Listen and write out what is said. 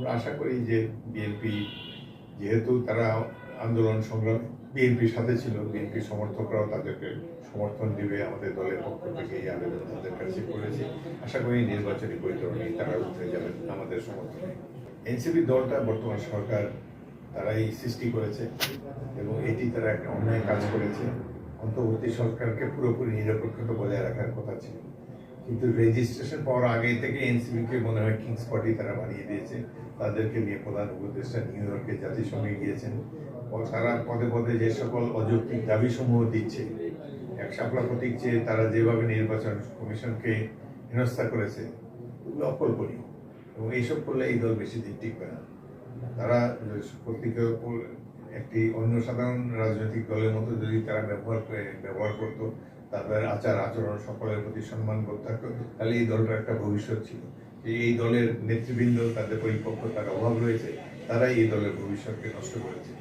আমরা আশা করি যে বিএনপি যেহেতু তারা আন্দোলন সংগ্রাম বিএনপির সাথে ছিল, বিএনপির সমর্থকরাও তাদেরকে সমর্থন দিবে। আমাদের দলের পক্ষ থেকে এই আবেদন তাদের কাছে করেছে। আশা করি নির্বাচনী বৈতরণী তারা উঠে যাবেন আমাদের সমর্থনে। এনসিপি দলটা বর্তমান সরকার তারাই সৃষ্টি করেছে এবং এটি তারা একটা অন্যায় কাজ করেছে। অন্তর্বর্তী সরকারকে পুরোপুরি নিরপেক্ষতা বজায় রাখার কথা ছিল, কিন্তু রেজিস্ট্রেশন পাওয়ার আগে থেকে এনসিপিকে মনে হয় কিংস পার্টি তারা বানিয়ে দিয়েছে। তাদেরকে নিয়ে প্রধান উপদেষ্টা নিউ ইয়র্কে জাতিসংঘে গিয়েছেন। তারা পদে পদে যে সকল অযৌক্তিক দাবিসমূহ দিচ্ছে, এক শাপলা প্রতীক যে তারা যেভাবে নির্বাচন কমিশনকে হেনস্থা করেছে, এগুলো অকল্পনীয়। এবং এইসব করলে এই দল বেশি দিন টিকবে না। তারা প্রত্যেকের উপর একটি অন্য সাধারণ রাজনৈতিক দলের মতো যদি তারা ব্যবহার করতো, তাদের আচার আচরণ সকলের প্রতি সম্মানবোধ থাকতো, তাহলে এই দলটার একটা ভবিষ্যৎ ছিল। এই দলের নেতৃবৃন্দ তাদের পরিপক্কতার অভাব রয়েছে, তারাই এই দলের ভবিষ্যৎকে নষ্ট করেছে।